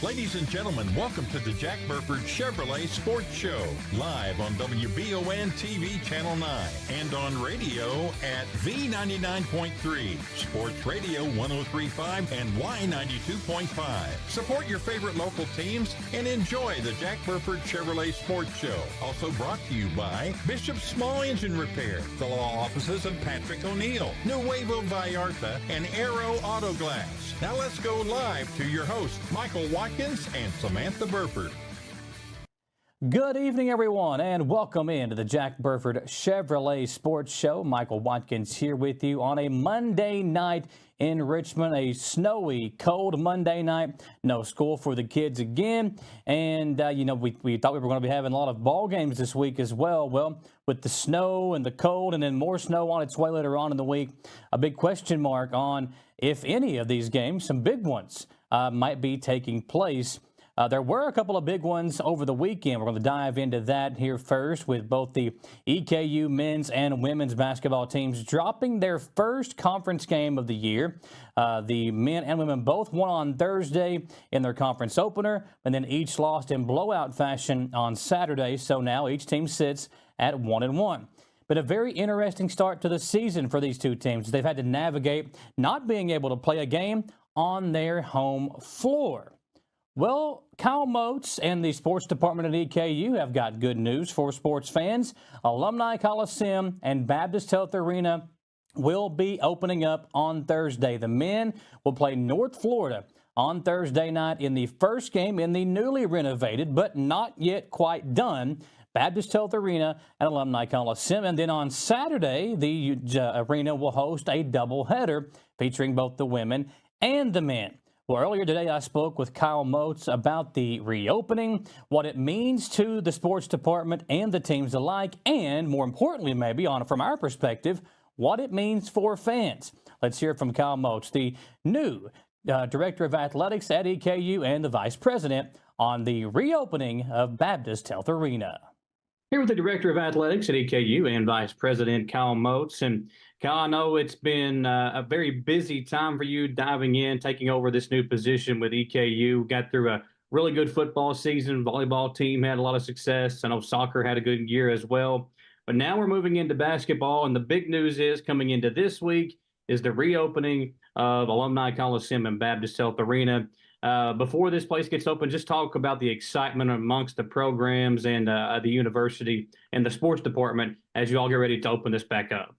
Ladies and gentlemen, welcome to the Jack Burford Chevrolet Sports Show, live on WBON TV Channel 9 and on radio at V99.3, Sports Radio 103.5 and Y92.5. Support your favorite local teams and enjoy the Jack Burford Chevrolet Sports Show. Also brought to you by Bishop's Small Engine Repair, the law offices of Patrick O'Neill, Nuevo Vallarta, and Aero Auto Glass. Now let's go live to your hosts, Michael Watkins and Samantha Burford. Good evening, everyone, and welcome into the Jack Burford Chevrolet Sports Show. Michael Watkins here with you on a Monday night in Richmond, a snowy, cold Monday night. No school for the kids again. And, we thought we were going to be having a lot of ball games this week as well. Well, with the snow and the cold and then more snow on its way later on in the week, a big question mark on if any of these games, some big ones, might be taking place. There were a couple of big ones over the weekend. We're going to dive into that here first with both the EKU men's and women's basketball teams dropping their first conference game of the year. The men and women both won on Thursday in their conference opener, and then each lost in blowout fashion on Saturday. So now each team sits at 1-1. But a very interesting start to the season for these two teams. They've had to navigate not being able to play a game on their home floor. Well, Kyle Moats and the sports department at EKU have got good news for sports fans. Alumni Coliseum and Baptist Health Arena will be opening up on Thursday. The men will play North Florida on Thursday night in the first game in the newly renovated, but not yet quite done, Baptist Health Arena and Alumni Coliseum. And then on Saturday, the arena will host a doubleheader featuring both the women and the men. Well, earlier today, I spoke with Kyle Moats about the reopening, what it means to the sports department and the teams alike, and more importantly, maybe from our perspective, what it means for fans. Let's hear from Kyle Moats, the new Director of Athletics at EKU and the Vice President, on the reopening of Baptist Health Arena. Here with the Director of Athletics at EKU and Vice President Kyle Moats. And Kyle, I know it's been a very busy time for you diving in, taking over this new position with EKU. Got through a really good football season. Volleyball team had a lot of success. I know soccer had a good year as well. But now we're moving into basketball, and the big news is coming into this week is the reopening of Alumni Coliseum and Baptist Health Arena. Before this place gets open, just talk about the excitement amongst the programs and the university and the sports department as you all get ready to open this back up.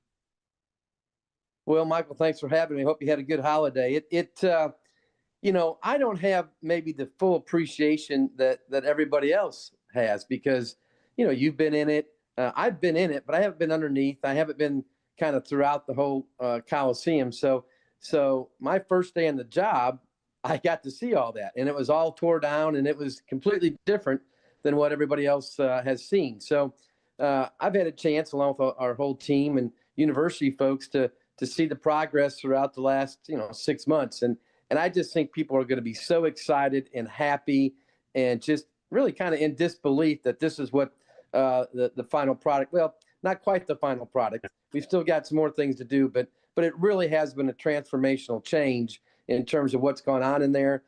Well, Michael, thanks for having me. Hope you had a good holiday. I don't have maybe the full appreciation that everybody else has because, you've been in it. I've been in it, but I haven't been underneath. I haven't been kind of throughout the whole Coliseum. So my first day on the job, I got to see all that, and it was all tore down, and it was completely different than what everybody else has seen. So I've had a chance, along with our whole team and university folks, to see the progress throughout the last 6 months, and I just think people are going to be so excited and happy, and just really kind of in disbelief that this is what the final product. Well, not quite the final product. We've still got some more things to do, but it really has been a transformational change in terms of what's going on in there,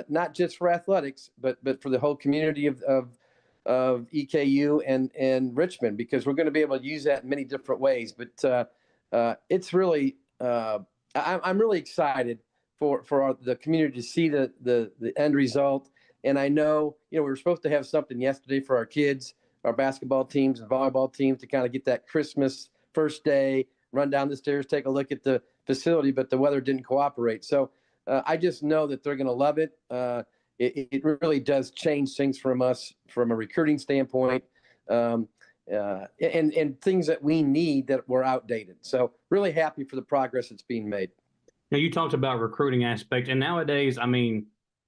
not just for athletics, but for the whole community of EKU and Richmond, because we're going to be able to use that in many different ways. But it's really, I'm really excited for the community to see the end result. And I know, we were supposed to have something yesterday for our kids, our basketball teams and volleyball teams, to kind of get that Christmas first day, run down the stairs, take a look at the facility, but the weather didn't cooperate. So I just know that they're going to love it. It really does change things from us from a recruiting standpoint, and things that we need that were outdated. So really happy for the progress that's being made. Now, you talked about recruiting aspect, and nowadays,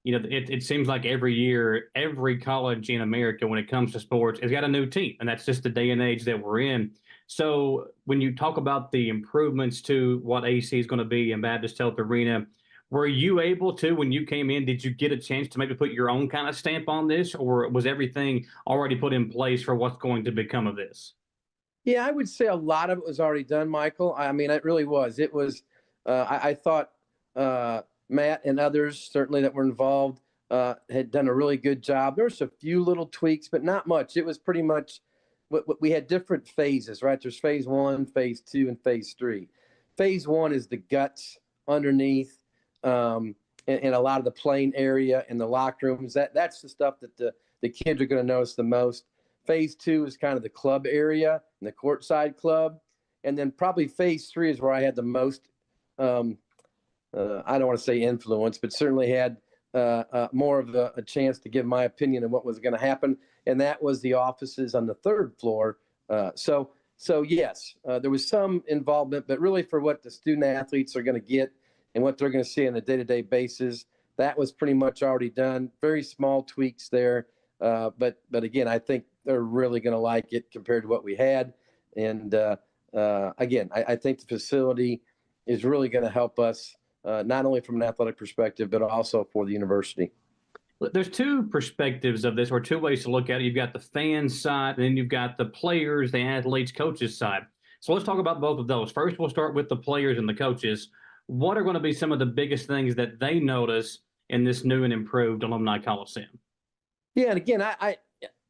it seems like every year, every college in America, when it comes to sports, has got a new team, and that's just the day and age that we're in. So when you talk about the improvements to what AC is going to be in Baptist Health Arena, were you able to, when you came in, did you get a chance to maybe put your own kind of stamp on this, or was everything already put in place for what's going to become of this? Yeah, I would say a lot of it was already done, Michael. I mean, it really was. It was, I thought Matt and others certainly that were involved had done a really good job. There was a few little tweaks, but not much. It was pretty much we had different phases, right? There's phase 1, phase 2, and phase 3. Phase 1 is the guts underneath, and a lot of the playing area and the locker rooms. That's the stuff that the kids are going to notice the most. Phase 2 is kind of the club area and the courtside club. And then probably phase 3 is where I had the most, I don't want to say influence, but certainly had more of a chance to give my opinion on what was going to happen. And that was the offices on the 3rd floor. So yes, there was some involvement, but really for what the student athletes are going to get and what they're going to see on a day-to-day basis, that was pretty much already done. Very small tweaks there. But again, I think they're really going to like it compared to what we had. And again, I think the facility is really going to help us, not only from an athletic perspective, but also for the university. There's two perspectives of this, or two ways to look at it. You've got the fan side, and then you've got the players, the athletes, coaches side. So let's talk about both of those. First, we'll start with the players and the coaches. What are going to be some of the biggest things that they notice in this new and improved Alumni Coliseum? Yeah, and again,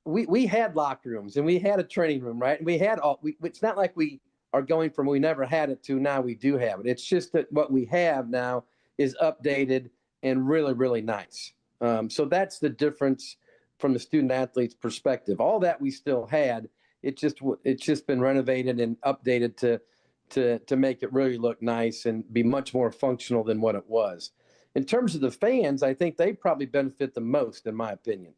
we had locker rooms and we had a training room, right? And we had it's not like we are going from we never had it to now we do have it. It's just that what we have now is updated and really, really nice. So that's the difference from the student athlete's perspective. All that we still had, it's just been renovated and updated to make it really look nice and be much more functional than what it was. In terms of the fans, I think they probably benefit the most, in my opinion.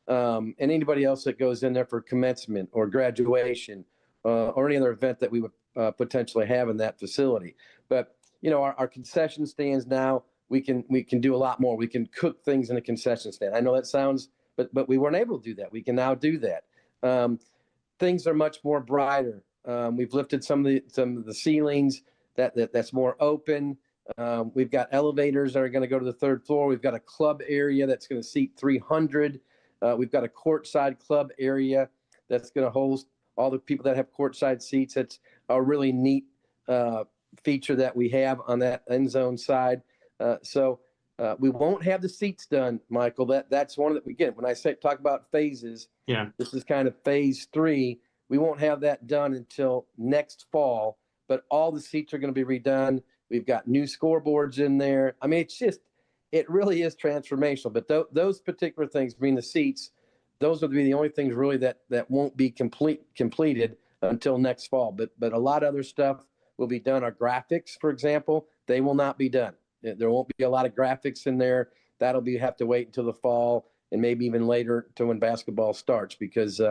And anybody else that goes in there for commencement or graduation or any other event that we would potentially have in that facility. But our concession stands now, we can do a lot more. We can cook things in a concession stand. I know that sounds, but we weren't able to do that. We can now do that. Things are much more brighter. We've lifted some of the ceilings that's more open. We've got elevators that are going to go to the 3rd floor. We've got a club area that's going to seat 300. We've got a courtside club area that's going to host all the people that have courtside seats. That's a really neat feature that we have on that end zone side. So we won't have the seats done, Michael. That's one of the, again, when I talk about phases, yeah, this is kind of phase 3. We won't have that done until next fall, but all the seats are going to be redone. We've got new scoreboards in there. I mean, it really is transformational. But those particular things, the seats, those will be the only things really that won't be completed until next fall. But a lot of other stuff will be done. Our graphics, for example, they will not be done. There won't be a lot of graphics in there. That'll have to wait until the fall and maybe even later to when basketball starts, because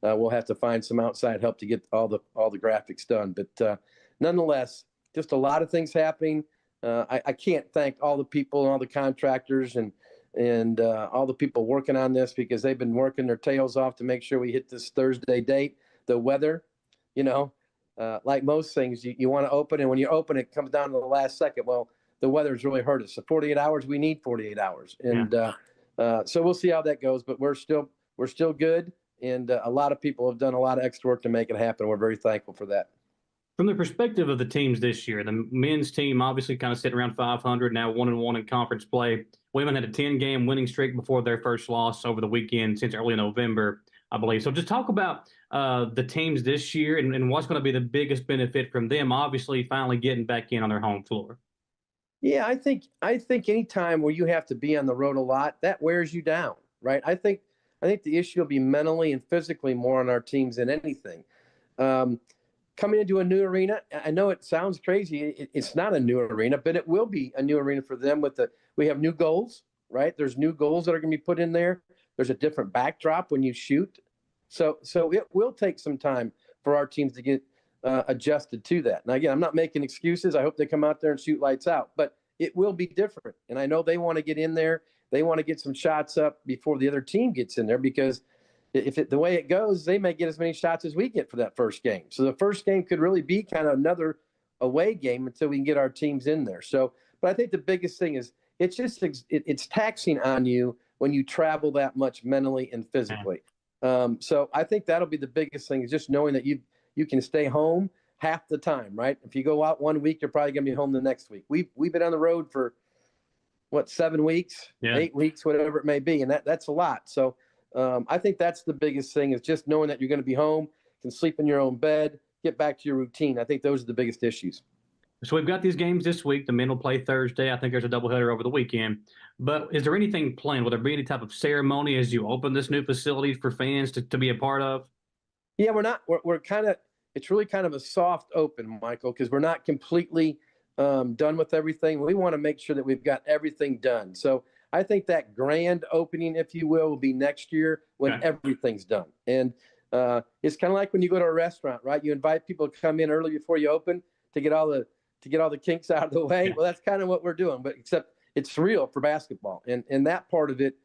we'll have to find some outside help to get all the graphics done. But nonetheless, just a lot of things happening. I can't thank all the people and all the contractors and all the people working on this, because they've been working their tails off to make sure we hit this Thursday date. The weather, like most things, you want to open, and when you open, it comes down to the last second. Well, the weather's really hurt us. So 48 hours, we need 48 hours. And so we'll see how that goes, but we're still good. And a lot of people have done a lot of extra work to make it happen. We're very thankful for that. From the perspective of the teams this year, the men's team obviously kind of sitting around 500 now, 1-1 in conference play. Women had a 10-game winning streak before their first loss over the weekend since early November, I believe. So just talk about the teams this year and what's going to be the biggest benefit from them, obviously finally getting back in on their home floor. Yeah, I think any time where you have to be on the road a lot, that wears you down, right? I think the issue will be mentally and physically more on our teams than anything. Coming into a new arena, I know it sounds crazy. It's not a new arena, but it will be a new arena for them. We have new goals, right? There's new goals that are going to be put in there. There's a different backdrop when you shoot. So it will take some time for our teams to get adjusted to that. Now, again, I'm not making excuses. I hope they come out there and shoot lights out, but it will be different. And I know they want to get in there. They want to get some shots up before the other team gets in there, because the way it goes, they may get as many shots as we get for that first game. So the first game could really be kind of another away game until we can get our teams in there. So, but I think the biggest thing is it's taxing on you when you travel that much mentally and physically. So I think that'll be the biggest thing, is just knowing that you can stay home half the time, right? If you go out one week, you're probably going to be home the next week. We've been on the road for 7 weeks, Yeah. 8 weeks, whatever it may be. And that's a lot. So I think that's the biggest thing, is just knowing that you're going to be home, can sleep in your own bed, get back to your routine. I think those are the biggest issues. So we've got these games this week. The men will play Thursday. I think there's a doubleheader over the weekend. But is there anything planned? Will there be any type of ceremony as you open this new facility for fans to be a part of? Yeah, we're kind of, it's really kind of a soft open, Michael, because we're not completely done with everything. We want to make sure that we've got everything done. So I think that grand opening, if you will be next year when everything's done. And it's kind of like when you go to a restaurant, right? You invite people to come in early before you open to get all the kinks out of the way. Well, that's kind of what we're doing, but except it's real for basketball. And that part of it,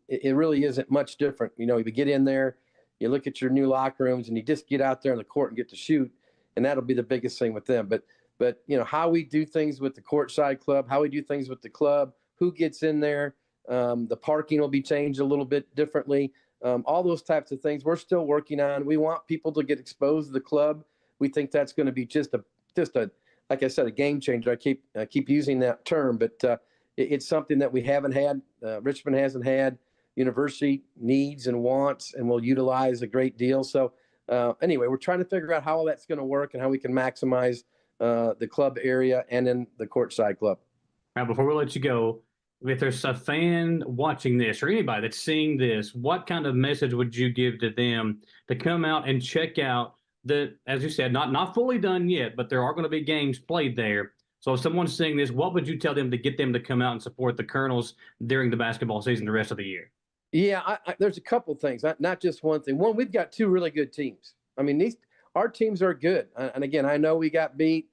it really isn't much different. You know, you get in there, you look at your new locker rooms, and you just get out there on the court and get to shoot. And that'll be the biggest thing with them. But you know, how we do things with the courtside club, how we do things with the club, who gets in there, the parking will be changed a little bit differently. All those types of things we're still working on. We want people to get exposed to the club. We think that's going to be just a like I said, a game changer. I keep using that term, but it's something that we haven't had. Richmond hasn't had. University needs and wants, and will utilize a great deal. So anyway, we're trying to figure out how all that's going to work and how we can maximize the club area and then the courtside club. Now, before we let you go, if there's a fan watching this or anybody that's seeing this, what kind of message would you give to them to come out and check out the, as you said, not fully done yet, but there are going to be games played there. So if someone's seeing this, what would you tell them to get them to come out and support the Colonels during the basketball season the rest of the year? Yeah, there's a couple things, not just one thing. One, we've got 2 really good teams. I mean, our teams are good. And again, I know we got beat.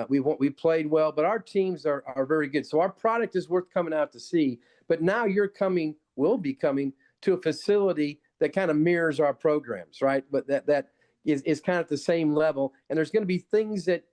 We played well, but our teams are very good. So our product is worth coming out to see. But now will be coming to a facility that kind of mirrors our programs, right? But that is kind of at the same level. And there's going to be things that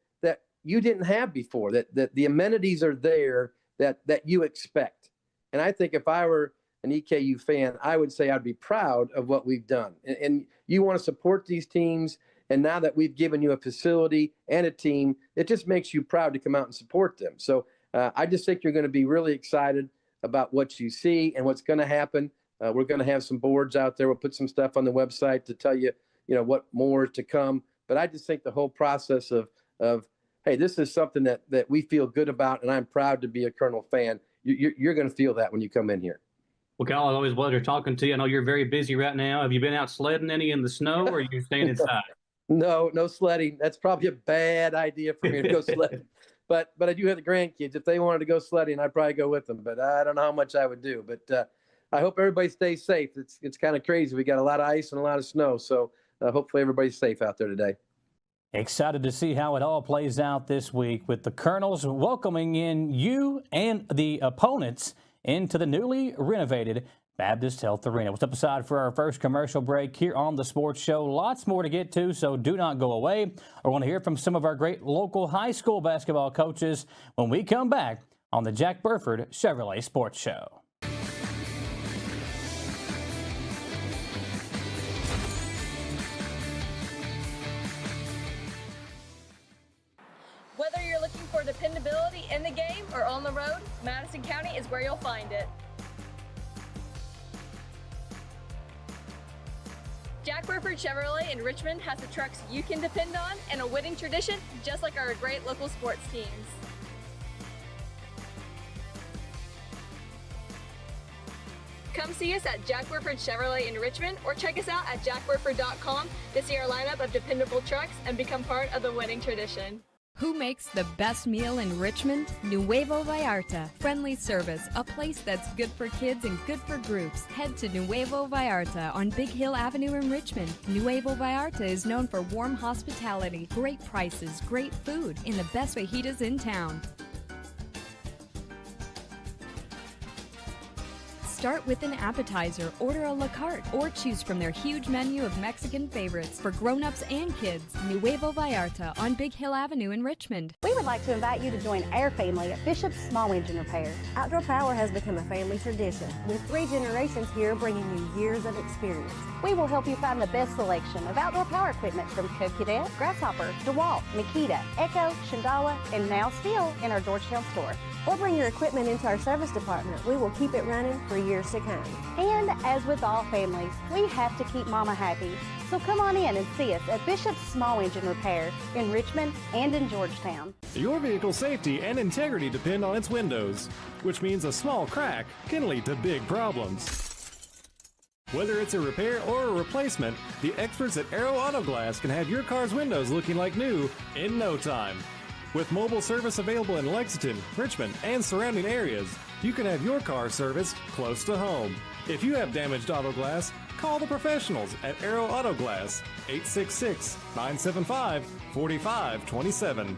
you didn't have before, that the amenities are there that you expect. And I think if I were an EKU fan, I would say I'd be proud of what we've done. And you want to support these teams. And now that we've given you a facility and a team, it just makes you proud to come out and support them. So I just think you're going to be really excited about what you see and what's going to happen. We're going to have some boards out there. We'll put some stuff on the website to tell you, what more is to come. But I just think the whole process of hey, this is something that we feel good about, and I'm proud to be a Colonel fan. You're going to feel that when you come in here. Well, Kyle, it's always a pleasure talking to you. I know you're very busy right now. Have you been out sledding any in the snow, or are you staying inside? No sledding. That's probably a bad idea for me to go sledding. But I do have the grandkids. If they wanted to go sledding, I'd probably go with them. But I don't know how much I would do. But I hope everybody stays safe. It's kind of crazy. We got a lot of ice and a lot of snow. So hopefully everybody's safe out there today. Excited to see how it all plays out this week with the Colonels welcoming in you and the opponents into the newly renovated Baptist Health Arena. We'll step aside for our first commercial break here on the Sports Show. Lots more to get to, so do not go away. I want to hear from some of our great local high school basketball coaches when we come back on the Jack Burford Chevrolet Sports Show. Whether you're looking for dependability in the game or on the road, Madison County is where you'll find it. Jack Burford Chevrolet in Richmond has the trucks you can depend on and a winning tradition just like our great local sports teams. Come see us at Jack Burford Chevrolet in Richmond or check us out at jackburford.com to see our lineup of dependable trucks and become part of the winning tradition. Who makes the best meal in Richmond? Nuevo Vallarta. Friendly service, a place that's good for kids and good for groups. Head to Nuevo Vallarta on Big Hill Avenue in Richmond. Nuevo Vallarta is known for warm hospitality, great prices, great food, and the best fajitas in town. Start with an appetizer, order a la carte, or choose from their huge menu of Mexican favorites for grown-ups and kids. Nuevo Vallarta on Big Hill Avenue in Richmond. We would like to invite you to join our family at Bishop's Small Engine Repair. Outdoor Power has become a family tradition, with 3 generations here bringing you years of experience. We will help you find the best selection of outdoor power equipment from Co-Cadet, Grasshopper, DeWalt, Makita, Echo, Shindawa, and now still in our Georgetown store. or bring your equipment into our service department. We will keep it running for years to come. And as with all families, we have to keep Mama happy. So come on in and see us at Bishop's Small Engine Repair in Richmond and in Georgetown. Your vehicle's safety and integrity depend on its windows, which means a small crack can lead to big problems. Whether it's a repair or a replacement, the experts at Aero Auto Glass can have your car's windows looking like new in no time. With mobile service available in Lexington, Richmond, and surrounding areas, you can have your car serviced close to home. If you have damaged auto glass, call the professionals at Aero Auto Glass, 866-975-4527.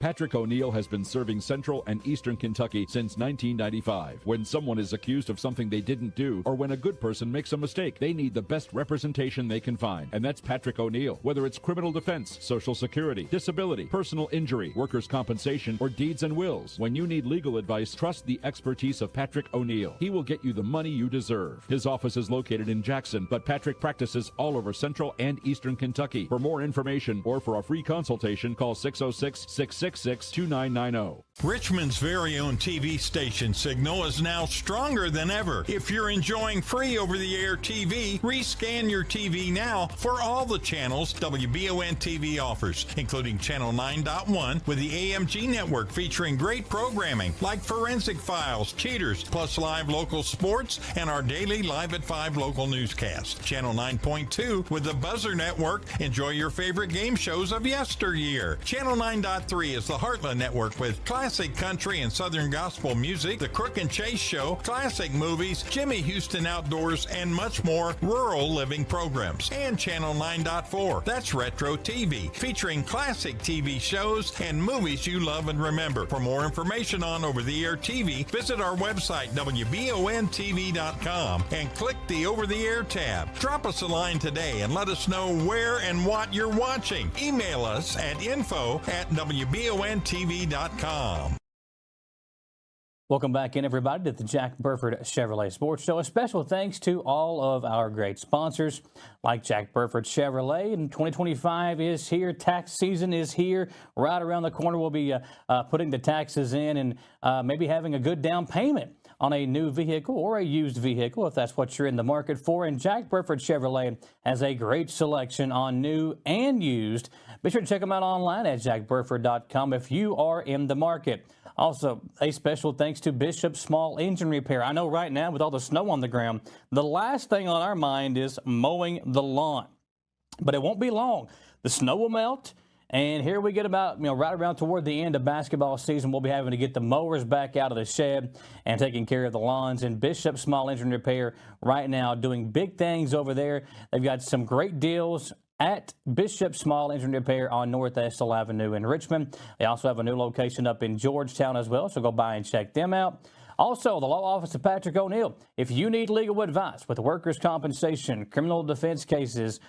Patrick O'Neill has been serving Central and Eastern Kentucky since 1995. When someone is accused of something they didn't do, or when a good person makes a mistake, they need the best representation they can find. And that's Patrick O'Neill. Whether it's criminal defense, Social Security, disability, personal injury, workers' compensation, or deeds and wills, when you need legal advice, trust the expertise of Patrick O'Neill. He will get you the money you deserve. His office is located in Jackson, but Patrick practices all over Central and Eastern Kentucky. For more information or for a free consultation, call 606-666-2990. Richmond's very own TV station signal is now stronger than ever. If you're enjoying free over-the-air TV, rescan your TV now for all the channels WBON TV offers, including Channel 9.1 with the AMG network featuring great programming like Forensic Files, Cheaters, plus live local sports and our daily Live at 5 local newscast. Channel 9.2 with the Buzzer Network. Enjoy your favorite game shows of yesteryear. Channel 9.3 is the Heartland Network with classic country and southern gospel music, The Crook and Chase Show, classic movies, Jimmy Houston Outdoors, and much more rural living programs. And Channel 9.4, that's Retro TV, featuring classic TV shows and movies you love and remember. For more information on over-the-air TV, visit our website, WBONTV.com, and click the Over-the-Air tab. Drop us a line today and let us know where and what you're watching. Email us at info@WBONTV.com. Welcome back in, everybody, to the Jack Burford Chevrolet Sports Show. A special thanks to all of our great sponsors like Jack Burford Chevrolet. And 2025 is here. Tax season is here. Right around the corner, we'll be putting the taxes in and maybe having a good down payment on a new vehicle or a used vehicle, if that's what you're in the market for. And Jack Burford Chevrolet has a great selection on new and used. Be sure to check them out online at jackburford.com if you are in the market. Also, a special thanks to Bishop's Small Engine Repair. I know right now with all the snow on the ground, the last thing on our mind is mowing the lawn. But it won't be long. The snow will melt. And here we get about, right around toward the end of basketball season, we'll be having to get the mowers back out of the shed and taking care of the lawns. And Bishop Small Engine Repair right now doing big things over there. They've got some great deals at Bishop Small Engine Repair on North Estill Avenue in Richmond. They also have a new location up in Georgetown as well, so go by and check them out. Also, the law office of Patrick O'Neill. If you need legal advice with workers' compensation, criminal defense cases,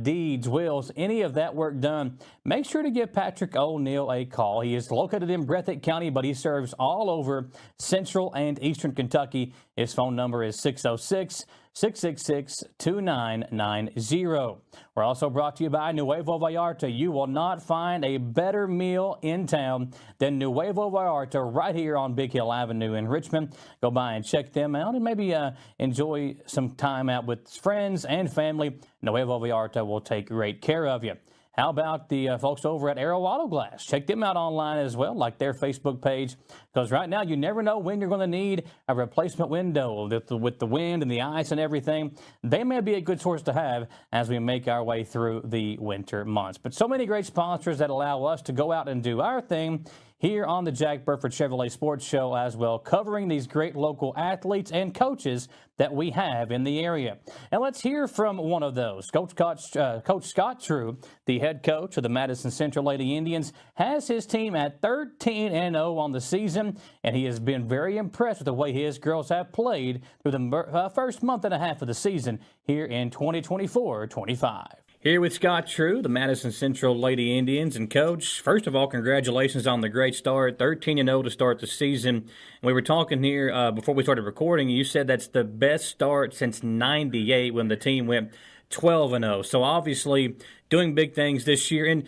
deeds, wills, any of that work done, make sure to give Patrick O'Neill a call. He is located in Breathitt County, but he serves all over Central and Eastern Kentucky. His phone number is 606-666-2990. We're also brought to you by Nuevo Vallarta. You will not find a better meal in town than Nuevo Vallarta right here on Big Hill Avenue in Richmond. Go by and check them out and maybe enjoy some time out with friends and family. Nuevo Vallarta will take great care of you. How about the folks over at Aero Auto Glass? Check them out online as well, like their Facebook page, because right now you never know when you're going to need a replacement window with the wind and the ice and everything. They may be a good source to have as we make our way through the winter months. But so many great sponsors that allow us to go out and do our thing here on the Jack Burford Chevrolet Sports Show as well, covering these great local athletes and coaches that we have in the area. And let's hear from one of those. Coach Scott True, the head coach of the Madison Central Lady Indians, has his team at 13-0 on the season, and he has been very impressed with the way his girls have played through the first month and a half of the season here in 2024-25. Here with Scott True, the Madison Central Lady Indians. And, Coach, first of all, congratulations on the great start, 13-0 to start the season. We were talking here before we started recording. You said that's the best start since '98 when the team went 12-0. So obviously doing big things this year. And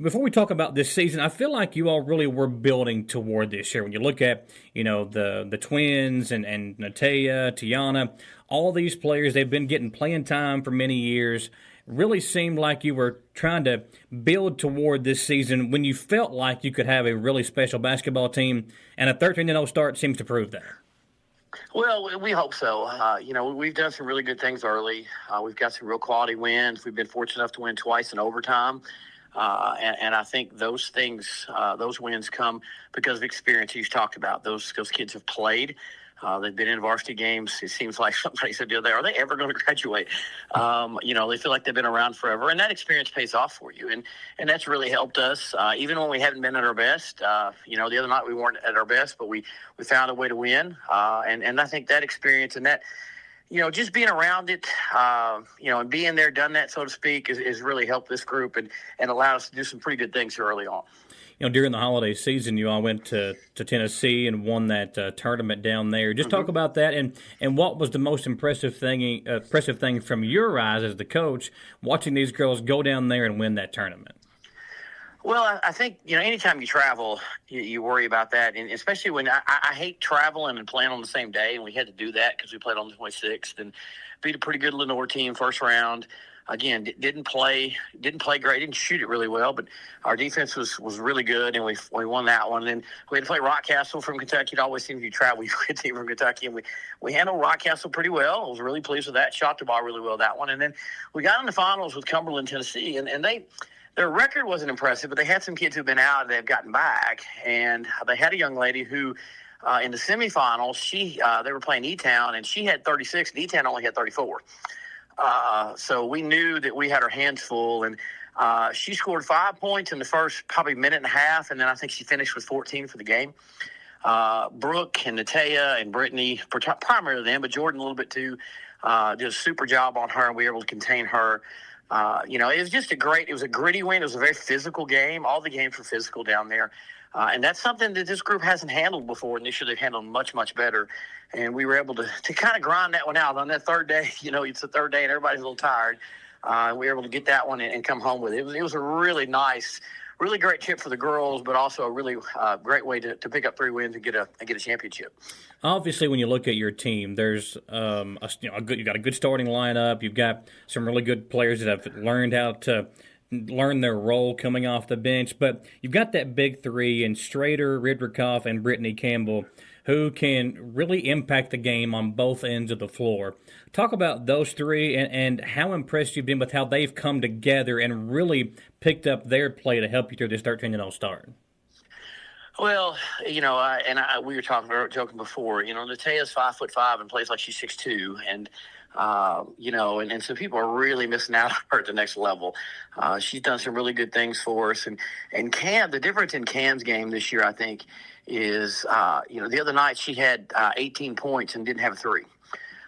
before we talk about this season, I feel like you all really were building toward this year. When you look at, the twins and Natea, Tiana, all these players, they've been getting playing time for many years. Really seemed like you were trying to build toward this season when you felt like you could have a really special basketball team, and a 13-0 start seems to prove that. Well, we hope so. We've done some really good things early. We've got some real quality wins. We've been fortunate enough to win twice in overtime. And I think those things, those wins come because of experience you've talked about. Those kids have played. They've been in varsity games. It seems like somebody said the other day, are they ever going to graduate? They feel like they've been around forever, and that experience pays off for you. And that's really helped us, even when we haven't been at our best. The other night we weren't at our best, but we found a way to win. And I think that experience and that, just being around it, and being there, done that, so to speak, is really helped this group and allowed us to do some pretty good things here early on. During the holiday season, you all went to Tennessee and won that tournament down there. Just talk about that and what was the most impressive thing from your eyes as the coach, watching these girls go down there and win that tournament. Well, I think, anytime you travel, you worry about that. And especially when I hate traveling and playing on the same day. And we had to do that because we played on the 26th and beat a pretty good Lenore team first round. Again, didn't play great, didn't shoot it really well, but our defense was really good, and we won that one. And then we had to play Rockcastle from Kentucky. It always seems you travel, you get a team from Kentucky, and we handled Rockcastle pretty well. I was really pleased with that. Shot the ball really well, that one. And then we got in the finals with Cumberland, Tennessee, and their record wasn't impressive, but they had some kids who've been out and they've gotten back. And they had a young lady who, in the semifinals, they were playing E-Town, and she had 36, and E-Town only had 34. So we knew that we had our hands full, and she scored 5 points in the first probably minute and a half, and then I think she finished with 14 for the game. Brooke and Natea and Brittany, primarily them, but Jordan a little bit too, did a super job on her, and we were able to contain her. It was just it was a gritty win. It was a very physical game. All the games were physical down there. And that's something that this group hasn't handled before, and this year they've handled much, much better. And we were able to kind of grind that one out on that third day. It's the third day, and everybody's a little tired. We were able to get that one and come home with it. It was a really nice, really great trip for the girls, but also a really great way to pick up 3 wins and get a championship. Obviously, when you look at your team, there's you got a good starting lineup. You've got some really good players that have learned how to learn their role coming off the bench, but you've got that big 3 in Strader, Ridrikoff, and Brittany Campbell, who can really impact the game on both ends of the floor. Talk about those 3 and how impressed you've been with how they've come together and really picked up their play to help you through this 13-0 start. Well, we were joking before. Natea's 5'5" and plays like she's 6'2", and and so people are really missing out on her at the next level. She's done some really good things for us, and Cam. The difference in Cam's game this year, I think, is the other night she had 18 points and didn't have a 3.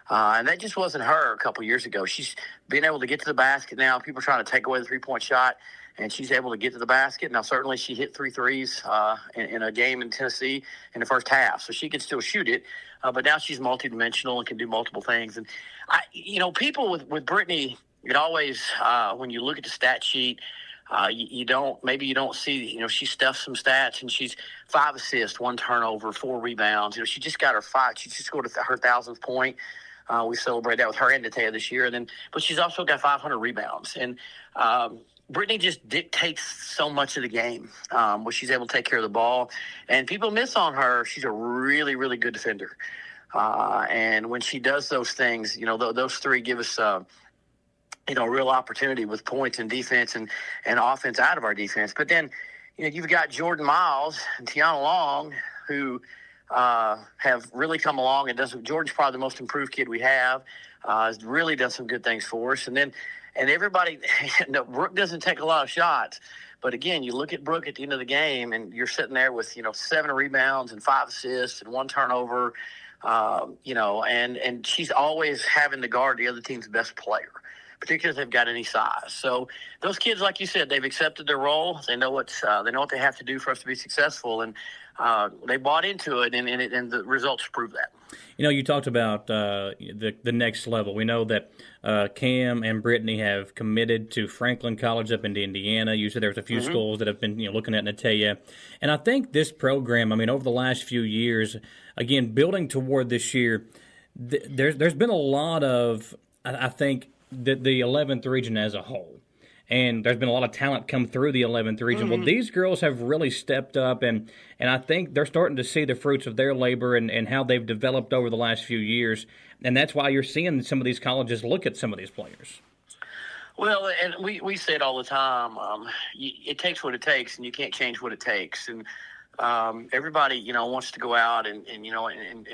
And that just wasn't her a couple years ago. She's been able to get to the basket now. People are trying to take away the 3-point shot, and she's able to get to the basket. Now, certainly she hit 3 threes in a game in Tennessee in the first half, so she can still shoot it. But now she's multidimensional and can do multiple things. And, people with Brittany, it always, when you look at the stat sheet, you don't see, she stuffs some stats, and she's 5 assists, 1 turnover, 4 rebounds. She just got her 5. She just scored her 1,000th point. We celebrate that with her and Natea this year. But she's also got 500 rebounds. And Brittany just dictates so much of the game where she's able to take care of the ball. And people miss on her. She's a really, really good defender. And when she does those things, those 3 give us real opportunity with points and defense and offense out of our defense. But then, you've got Jordan Miles and Tiana Long, who have really come along and Jordan's probably the most improved kid we have. Has really done some good things for us. And everybody, Brooke doesn't take a lot of shots. But again, you look at Brooke at the end of the game, and you're sitting there with 7 rebounds and 5 assists and 1 turnover. And she's always having to guard the other team's best player, particularly if they've got any size. So those kids, like you said, they've accepted their role. They know what they have to do for us to be successful. And they bought into it, and the results prove that. You talked about the next level. We know that Cam and Brittany have committed to Franklin College up in Indiana. You said there's a few schools that have been looking at Natalia. And I think this program, over the last few years, again, building toward this year, there's been a lot of, I think, the 11th region as a whole. And there's been a lot of talent come through the 11th region. Well, these girls have really stepped up, and I think they're starting to see the fruits of their labor and how they've developed over the last few years. And that's why you're seeing some of these colleges look at some of these players. Well, and we say it all the time. It takes what it takes, and you can't change what it takes. And everybody, wants to go out and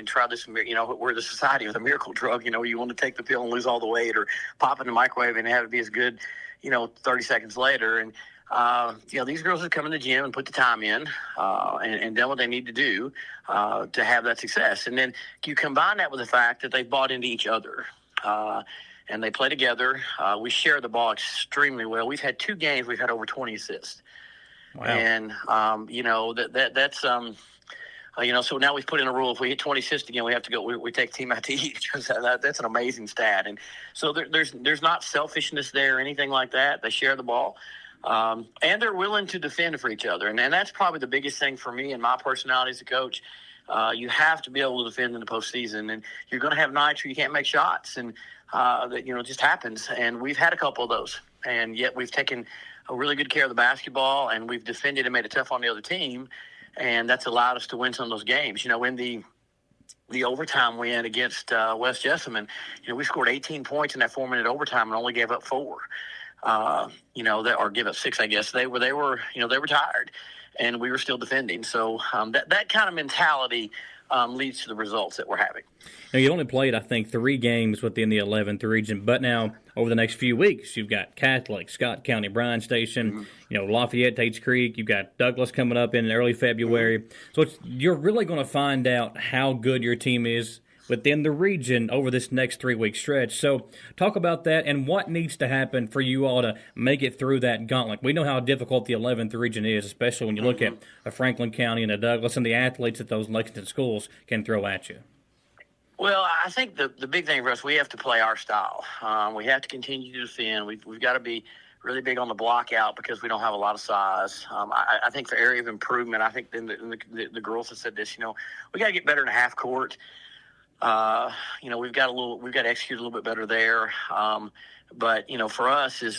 try this. We're the society of the miracle drug. You want to take the pill and lose all the weight, or pop in the microwave and have it be as good 30 seconds later. And, these girls have come in the gym and put the time in and done what they need to do to have that success. And then you combine that with the fact that they've bought into each other and they play together. We share the ball extremely well. We've had 2 games. We've had over 20 assists. Wow. And, that's so now we've put in a rule. If we hit 20 assists again, we have to go. We take the team out to eat. That's an amazing stat. And so there's not selfishness there or anything like that. They share the ball, and they're willing to defend for each other. And that's probably the biggest thing for me and my personality as a coach. You have to be able to defend in the postseason, and you're going to have nights where you can't make shots, and that it just happens. And we've had a couple of those, and yet we've taken a really good care of the basketball, and we've defended and made it tough on the other team. And that's allowed us to win some of those games. In the overtime win against West Jessamine, we scored 18 points in that 4-minute overtime and only gave up 4. Or give up 6, I guess. They were tired, and we were still defending. So that kind of mentality leads to the results that we're having. You only played, I think, 3 games within the 11th region, but now over the next few weeks, you've got Catholic, Scott County, Bryan Station, Lafayette, Tates Creek. You've got Douglas coming up in early February. So you're really going to find out how good your team is within the region over this next 3-week stretch. So talk about that and what needs to happen for you all to make it through that gauntlet. We know how difficult the 11th region is, especially when you look at a Franklin County and a Douglas and the athletes that those Lexington schools can throw at you. Well, I think the big thing for us, we have to play our style. We have to continue to defend. We've got to be really big on the block out because we don't have a lot of size. I think for area of improvement, I think the girls have said this, we got to get better in half court. We've got to execute a little bit better there. But for us is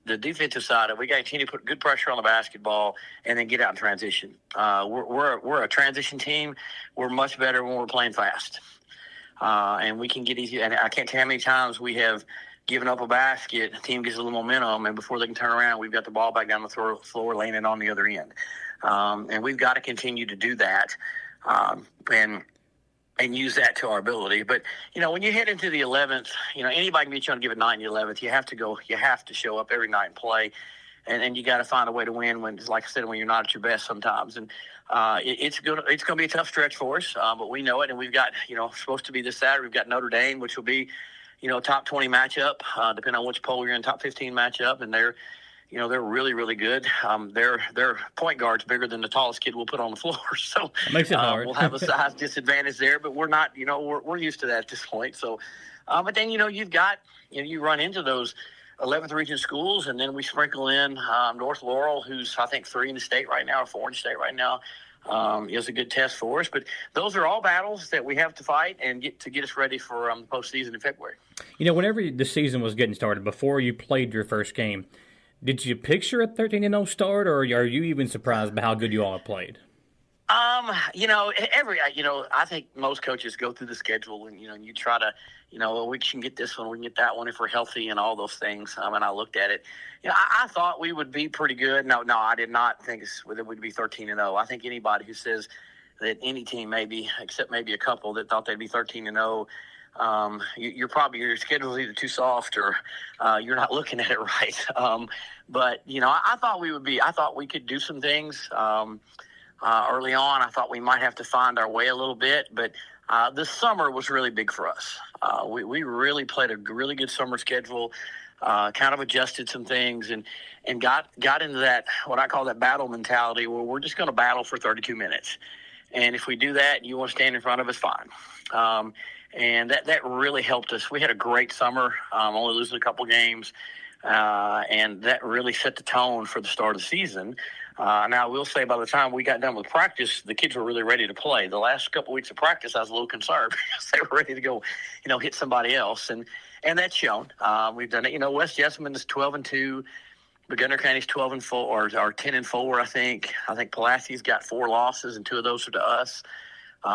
the defensive side of it. We got to continue to put good pressure on the basketball and then get out in transition. We're a transition team. We're much better when we're playing fast. And we can get easy. And I can't tell you how many times we have given up a basket, the team gets a little momentum, and before they can turn around, we've got the ball back down the floor, laying it on the other end. And we've got to continue to do that and use that to our ability. But, when you head into the 11th, anybody can beat you on a given night in the 11th. You have to show up every night and play. And you got to find a way to win when, like I said, when you're not at your best sometimes. And it's going to be a tough stretch for us, but we know it. And we've got, supposed to be this Saturday, we've got Notre Dame, which will be, top 20 matchup, depending on which poll you're in, top 15 matchup. And they're really, really good. Their point guard's bigger than the tallest kid we'll put on the floor. So that makes it hard. We'll have a size disadvantage there, but we're not, we're used to that at this point. So, but then, you've got, you run into those 11th region schools, and then we sprinkle in North Laurel, who's I think 3 in the state right now, or 4 in the state right now. Is a good test for us, but those are all battles that we have to fight and get us ready for the postseason in February. Whenever the season was getting started, before you played your first game, did you picture a 13-0 start, or are you even surprised by how good you all have played? I think most coaches go through the schedule and, you try to, we can get this one, we can get that one if we're healthy and all those things. And I looked at it. I thought we would be pretty good. No, I did not think it would be 13-0. I think anybody who says that any team maybe, except maybe a couple that thought they'd be 13-0, your schedule's either too soft or you're not looking at it right. But I thought we could do some things. Early on, I thought we might have to find our way a little bit, but this summer was really big for us. We really played a really good summer schedule, kind of adjusted some things, and got into that, what I call that battle mentality, where we're just going to battle for 32 minutes. And if we do that, you want to stand in front of us, fine. And that really helped us. We had a great summer, only losing a couple games, and that really set the tone for the start of the season. Now, I will say by the time we got done with practice, the kids were really ready to play. The last couple weeks of practice, I was a little concerned because they were ready to go, hit somebody else. And that's shown. We've done it. West Jessamine is 12-2. Gunter County's 12-4 or 10-4, I think. I think Pulaski's got 4 losses, and 2 of those are to us. Did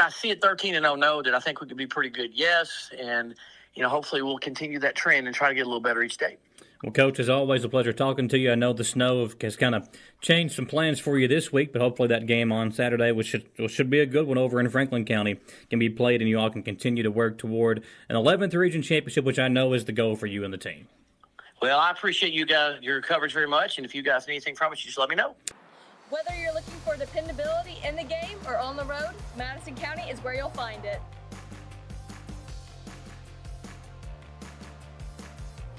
I see it 13-0? No. Did I think we could be pretty good? Yes. And, hopefully we'll continue that trend and try to get a little better each day. Well, Coach, it's always a pleasure talking to you. I know the snow has kind of changed some plans for you this week, but hopefully that game on Saturday, which should be a good one over in Franklin County, can be played and you all can continue to work toward an 11th region championship, which I know is the goal for you and the team. Well, I appreciate you guys, your coverage very much, and if you guys need anything from us, just let me know. Whether you're looking for dependability in the game or on the road, Madison County is where you'll find it.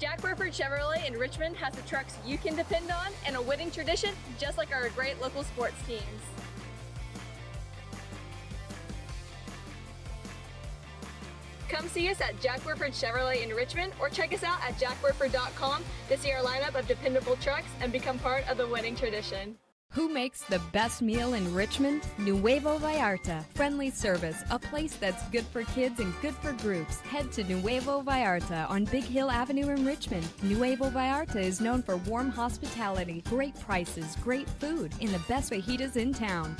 Jack Burford Chevrolet in Richmond has the trucks you can depend on and a winning tradition, just like our great local sports teams. Come see us at Jack Burford Chevrolet in Richmond or check us out at jackburford.com to see our lineup of dependable trucks and become part of the winning tradition. Who makes the best meal in Richmond? Nuevo Vallarta. Friendly service, a place that's good for kids and good for groups. Head to Nuevo Vallarta on Big Hill Avenue in Richmond. Nuevo Vallarta is known for warm hospitality, great prices, great food, and the best fajitas in town.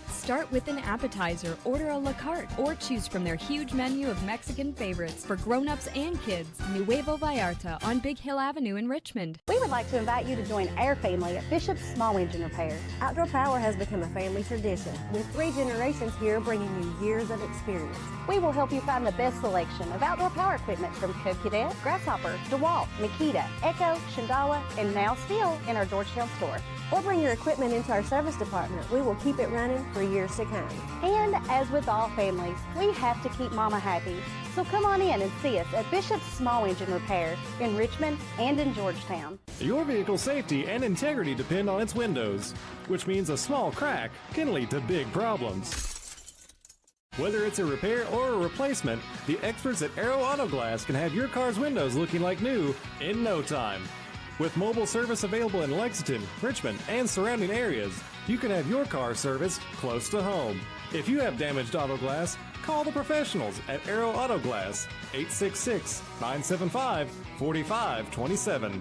Start with an appetizer, order a la carte, or choose from their huge menu of Mexican favorites for grown-ups and kids. Nuevo Vallarta on Big Hill Avenue in Richmond. We would like to invite you to join our family at Bishop's Small Engine Repair. Outdoor Power has become a family tradition, with 3 generations here bringing you years of experience. We will help you find the best selection of outdoor power equipment from Cub Cadet, Grasshopper, DeWalt, Makita, Echo, Shindawa, and now still in our Georgetown store. Or bring your equipment into our service department. We will keep it running for years to come. And as with all families, we have to keep Mama happy. So come on in and see us at Bishop's Small Engine Repair in Richmond and in Georgetown. Your vehicle's safety and integrity depend on its windows, which means a small crack can lead to big problems. Whether it's a repair or a replacement, the experts at Aero Auto Glass can have your car's windows looking like new in no time. With mobile service available in Lexington, Richmond, and surrounding areas, you can have your car serviced close to home. If you have damaged auto glass, call the professionals at Aero Auto Glass, 866-975-4527.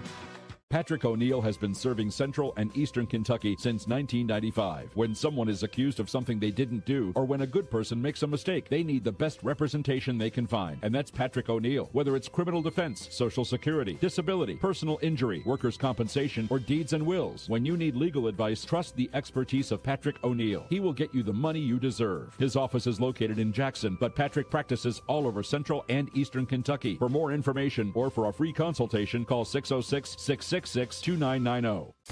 Patrick O'Neill has been serving Central and Eastern Kentucky since 1995. When someone is accused of something they didn't do, or when a good person makes a mistake, they need the best representation they can find. And that's Patrick O'Neill. Whether it's criminal defense, Social Security, disability, personal injury, workers' compensation, or deeds and wills, when you need legal advice, trust the expertise of Patrick O'Neill. He will get you the money you deserve. His office is located in Jackson, but Patrick practices all over Central and Eastern Kentucky. For more information or for a free consultation, call 606-666-2990.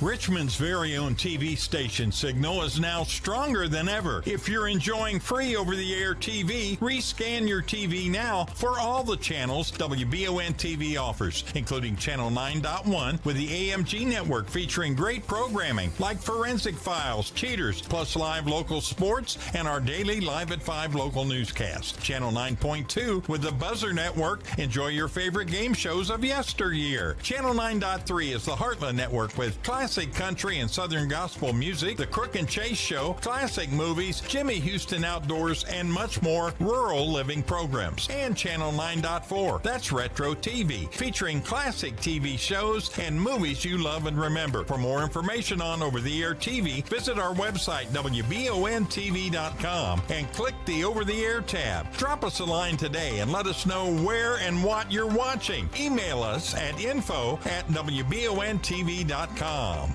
Richmond's very own TV station signal is now stronger than ever. If you're enjoying free over-the-air TV, rescan your TV now for all the channels WBON TV offers, including Channel 9.1 with the AMG network featuring great programming like Forensic Files, Cheaters, plus live local sports and our daily Live at 5 local newscast. Channel 9.2 with the Buzzer Network. Enjoy your favorite game shows of yesteryear. Channel 9.3 is the Heartland Network with classic country and southern gospel music, The Crook and Chase Show, classic movies, Jimmy Houston Outdoors, and much more rural living programs. And Channel 9.4, that's Retro TV, featuring classic TV shows and movies you love and remember. For more information on over-the-air TV, visit our website, WBONTV.com, and click the over-the-air tab. Drop us a line today and let us know where and what you're watching. Email us at info@WBONTV.com.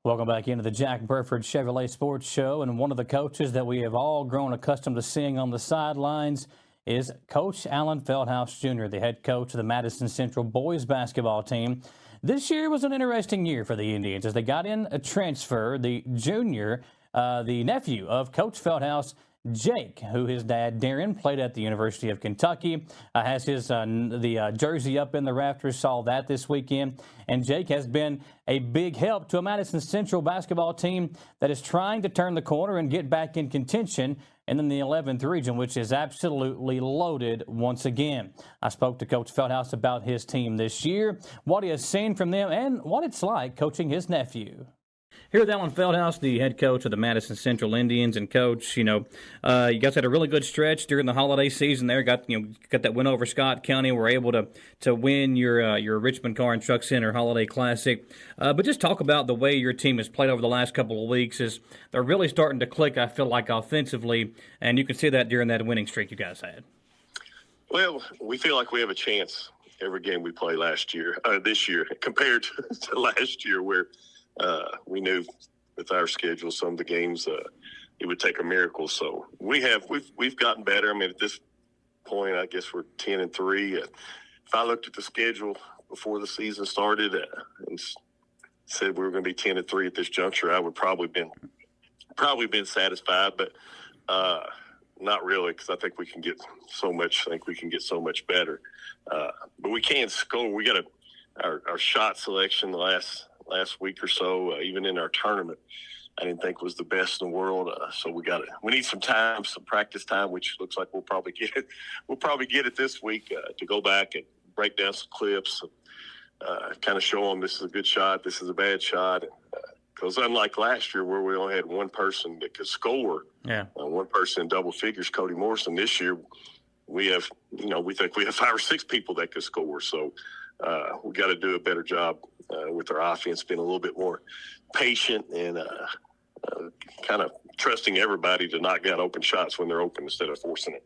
Welcome back into the Jack Burford Chevrolet Sports Show, and one of the coaches that we have all grown accustomed to seeing on the sidelines is Coach Alan Feldhouse Jr., the head coach of the Madison Central boys basketball team. This year was an interesting year for the Indians as they got in a transfer, the junior, the nephew of Coach Feldhouse, Jake, who his dad, Darren, played at the University of Kentucky, has his jersey up in the rafters, saw that this weekend. And Jake has been a big help to a Madison Central basketball team that is trying to turn the corner and get back in contention and in the 11th region, which is absolutely loaded once again. I spoke to Coach Feldhouse about his team this year, what he has seen from them, and what it's like coaching his nephew. Here with Alan Feldhouse, the head coach of the Madison Central Indians, and Coach, you guys had a really good stretch during the holiday season. There, got that win over Scott County. Were able to win your Richmond Car and Truck Center Holiday Classic. But just talk about the way your team has played over the last couple of weeks. Is they're really starting to click, I feel like, offensively, and you can see that during that winning streak you guys had. Well, we feel like we have a chance every game we play this year, compared to last year, where we knew with our schedule, some of the games, it would take a miracle. So we've gotten better. I mean, at this point, I guess we're 10-3. If I looked at the schedule before the season started and said we were going to be 10-3 at this juncture, I would probably been satisfied, but not really, because I think we can get so much. I think we can get so much better. But we can score. We got our shot selection the last week or so, even in our tournament, I didn't think was the best in the world. So we need some time, some practice time, which looks like we'll probably get it. We'll probably get it this week to go back and break down some clips, kind of show them this is a good shot, this is a bad shot. Because unlike last year where we only had one person that could score, one person in double figures, Cody Morrison, this year we have, we think we have 5 or 6 people that could score. So we got to do a better job with our offense, being a little bit more patient and kind of trusting everybody to knock down open shots when they're open instead of forcing it.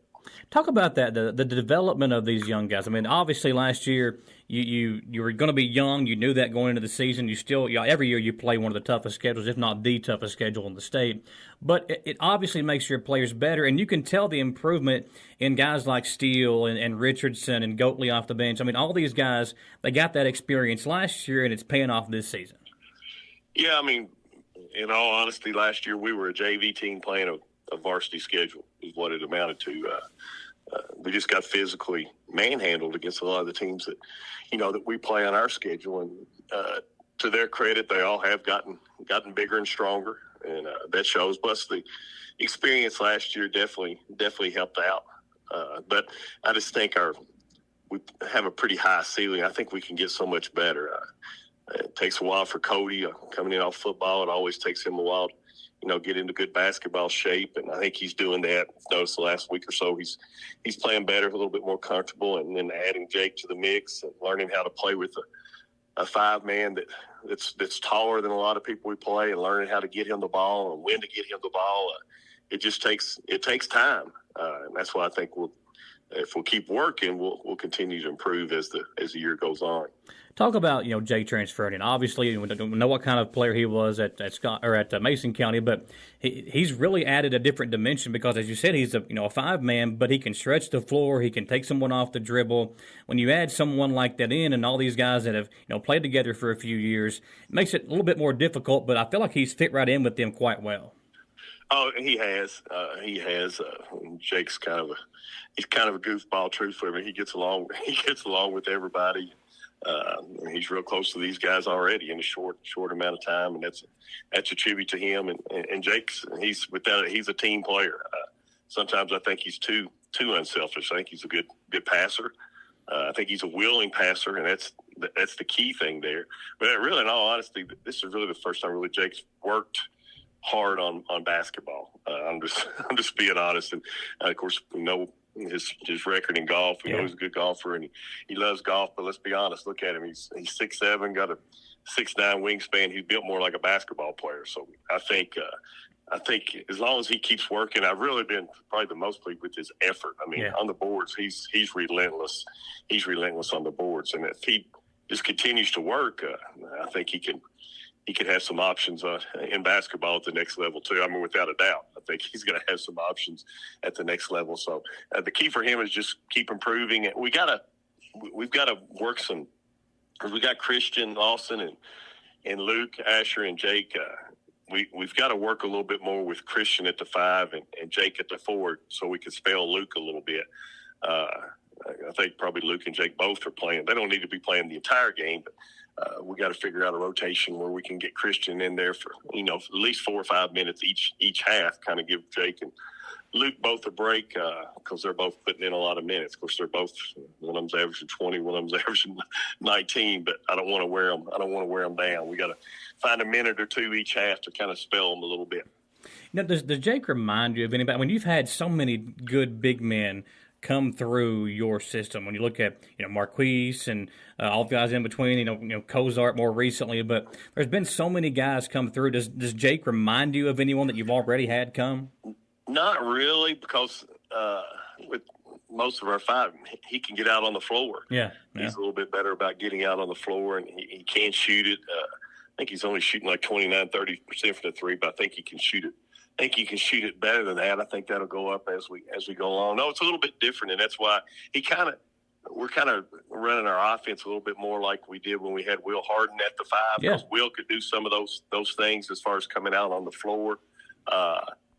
Talk about that, the development of these young guys. I mean, obviously last year you were going to be young. You knew that going into the season. You still every year you play one of the toughest schedules, if not the toughest schedule in the state. But it obviously makes your players better, and you can tell the improvement in guys like Steele and Richardson and Goatley off the bench. I mean, all these guys, they got that experience last year, and it's paying off this season. Yeah, I mean, in all honesty, last year we were a JV team playing a varsity schedule is what it amounted to. We just got physically manhandled against a lot of the teams that, that we play on our schedule. And to their credit, they all have gotten bigger and stronger, and that shows. Plus, the experience last year definitely helped out. But I just think we have a pretty high ceiling. I think we can get so much better. It takes a while for Cody coming in off football. It always takes him a while to, get into good basketball shape, and I think he's doing that. Noticed the last week or so he's playing better, a little bit more comfortable, and then adding Jake to the mix and learning how to play with a 5-man that's taller than a lot of people we play, and learning how to get him the ball and when to get him the ball. It takes time, and that's why I think if we'll keep working, we'll continue to improve as the year goes on. Talk about Jay transferring in. Obviously, we don't know what kind of player he was at Mason County, but he's really added a different dimension because, as you said, he's a 5-man, but he can stretch the floor. He can take someone off the dribble. When you add someone like that in, and all these guys that have played together for a few years, it makes it a little bit more difficult. But I feel like he's fit right in with them quite well. Oh, he has. Jake's kind of a goofball, truthfully. He gets along with everybody. He's real close to these guys already in a short amount of time, and that's a tribute to him. And he's a team player. Sometimes I think he's too unselfish. I think he's a good passer. I think he's a willing passer, and that's the key thing there. But really, in all honesty, this is really the first time really Jake's worked hard on basketball. I'm just being honest, and of course we know his record in golf. We know he's a good golfer, and he loves golf. But let's be honest. Look at him. He's 6'7", got a 6'9" wingspan. He's built more like a basketball player. So I think as long as he keeps working, I've really been probably the most pleased with his effort. I mean, on the boards, he's relentless. He's relentless on the boards, and if he just continues to work, I think he could have some options in basketball at the next level too. I mean, without a doubt, I think he's going to have some options at the next level. So the key for him is just keep improving. We've got to work some. We got Christian, Lawson, and Luke, Asher, and Jake. we've got to work a little bit more with Christian at the 5 and Jake at the 4 so we can spell Luke a little bit. I think probably Luke and Jake both are playing. They don't need to be playing the entire game, but we got to figure out a rotation where we can get Christian in there for, at least 4 or 5 minutes each half, kind of give Jake and Luke both a break because they're both putting in a lot of minutes. Of course, they're both, one of them's averaging 20, one of them's averaging 19, but I don't want to wear them. I don't want to wear them down. We got to find a minute or two each half to kind of spell them a little bit. Now, does Jake remind you of anybody? When you've had so many good big men come through your system, when you look at Marquise and all the guys in between, Cozart more recently, but there's been so many guys come through. Does Jake remind you of anyone that you've already had come? Not really, because with most of our 5, he can get out on the floor. Yeah. He's a little bit better about getting out on the floor, and he can shoot it. I think he's only shooting like 29-30% from the 3, but I think he can shoot it. I think he can shoot it better than that. I think that'll go up as we go along. No, it's a little bit different, and that's why we're kind of running our offense a little bit more like we did when we had Will Harden at the 5. Because Will could do some of those things as far as coming out on the floor.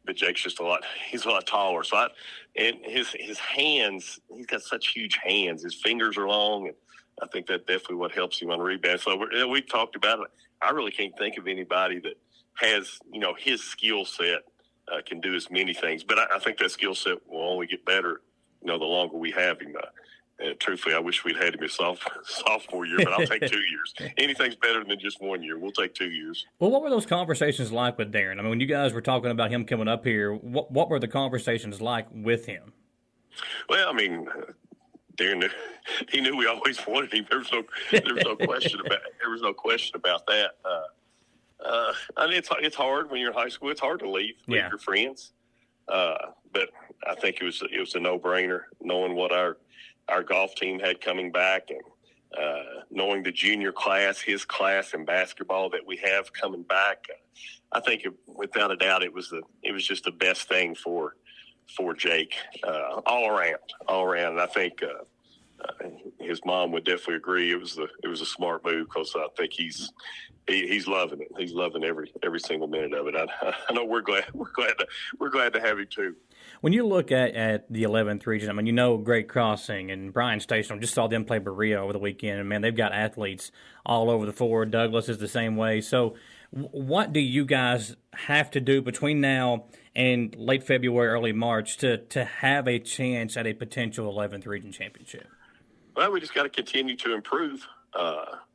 But Jake's just he's a lot taller. So and his hands, he's got such huge hands. His fingers are long, and I think that definitely what helps him on rebound. So we've talked about it. I really can't think of anybody that has, his skill set can do as many things. But I think that skill set will only get better, the longer we have him. Truthfully, I wish we'd had him his sophomore year, but I'll take 2 years. Anything's better than just 1 year. We'll take 2 years. Well, what were those conversations like with Darren? I mean, when you guys were talking about him coming up here, what were the conversations like with him? Well, I mean, Darren, he knew we always wanted him. There was no question about that. I mean, it's hard when you're in high school. It's hard to leave your friends. But I think it was a no-brainer, knowing what our golf team had coming back, and knowing the junior class, his class in basketball that we have coming back. I think without a doubt, it was just the best thing for Jake all around. And I think his mom would definitely agree. It was a smart move, because I think he's loving it. He's loving every single minute of it. I know we're glad to have him too. When you look at the 11th region, I mean, Great Crossing and Bryan Station. I just saw them play Berea over the weekend, and man, they've got athletes all over the floor. Douglas is the same way. So, what do you guys have to do between now and late February, early March to have a chance at a potential 11th region championship? Well, we just got to continue to improve,